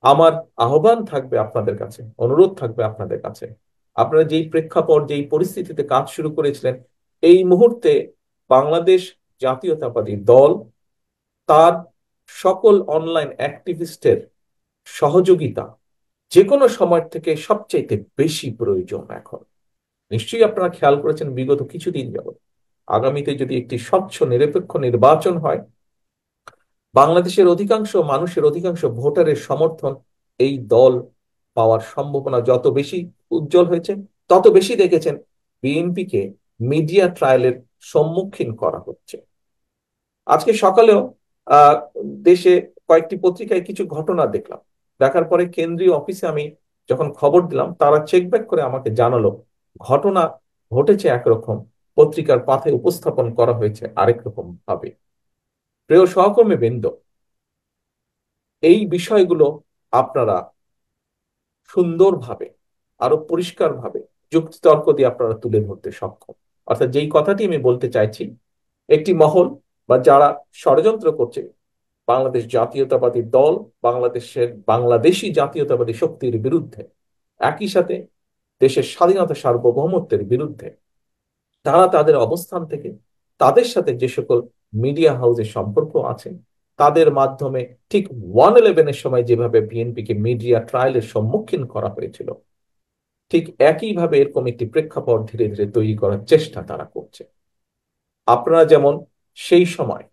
আমার আহ্বান থাকবে আপনাদের কাছে, অনুরোধ থাকবে আপনাদের কাছে, আপনারা যেই প্রেক্ষাপট, যেই পরিস্থিতিতে কাজ শুরু করেছিলেন, এই মুহূর্তে বাংলাদেশ জাতীয়তাবাদী দল তার সকল অনলাইন অ্যাক্টিভিস্টের সহযোগিতা যে কোনো সময় থেকে সবচাইতে বেশি প্রয়োজন এখন। নিশ্চয়ই আপনারা খেয়াল করেছেন বিগত কিছুদিন যাবত, আগামীতে যদি একটি স্বচ্ছ নিরপেক্ষ নির্বাচন হয়, বাংলাদেশের অধিকাংশ মানুষের, অধিকাংশ ভোটারের সমর্থন এই দল পাওয়ার সম্ভাবনা যত বেশি উজ্জ্বল হয়েছে, তত বেশি দেখেছেন বিএনপিকে মিডিয়া ট্রায়ালের সম্মুখীন করা হচ্ছে। আজকে সকালেও আহ দেশে কয়েকটি পত্রিকায় কিছু ঘটনা দেখলাম। দেখার পরে কেন্দ্রীয় অফিসে আমি যখন খবর দিলাম, তারা চেক ব্যাক করে আমাকে জানালো ঘটনা ঘটেছে একরকম, পত্রিকার পাতায় উপস্থাপন করা হয়েছে আরেক রকম ভাবে। প্রিয় সহকর্মী বৃন্দ, এই বিষয়গুলো আপনারা সুন্দরভাবে, আরো পরিষ্কারভাবে যুক্তিতর্ক দিয়ে আপনারা তুলে ধরতে সক্ষম। অর্থাৎ যেই কথাটি আমি বলতে চাইছি, একটি মহল বা যারা ষড়যন্ত্র করছে বাংলাদেশ জাতীয়তাবাদী দল, বাংলাদেশি জাতীয়তাবাদী শক্তির বিরুদ্ধে, একই সাথে দেশের স্বাধীনতা সার্বভৌমত্বের বিরুদ্ধে, তারা তাদের অবস্থান থেকে তাদের সাথে যে সকল মিডিয়া হাউসের সম্পর্ক আছে তাদের মাধ্যমে, ঠিক 111-এর সময় যেভাবে বিএনপিকে মিডিয়া ট্রায়ালের সম্মুখীন করা হয়েছিল, ঠিক একইভাবে এরকম একটি প্রেক্ষাপট ধীরে ধীরে তৈরি করার চেষ্টা তারা করছে। আপনারা যেমন সেই সময়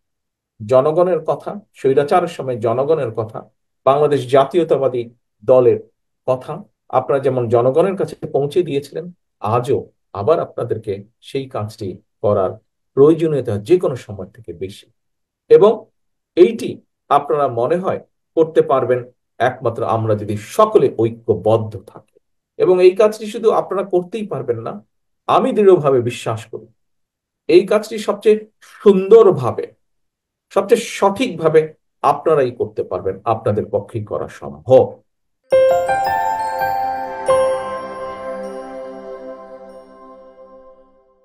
জনগণের কথা, স্বৈরাচারের সময় জনগণের কথা, বাংলাদেশ জাতীয়তাবাদী দলের কথা আপনারা যেমন জনগণের কাছে পৌঁছে দিয়েছিলেন, আজও আবার আপনাদেরকে সেই কাজটি করার প্রয়োজনীয়তা যে কোনো সময় থেকে বেশি। এবং এইটি আপনারা মনে হয় করতে পারবেন একমাত্র আমরা যদি সকলে ঐক্যবদ্ধ থাকি। এবং এই কাজটি শুধু আপনারা করতেই পারবেন না, আমি দৃঢ়ভাবে বিশ্বাস করি এই কাজটি সবচেয়ে সুন্দরভাবে, সবচেয়ে সঠিকভাবে আপনারাই করতে পারবেন, আপনাদের পক্ষেই করা সম্ভব।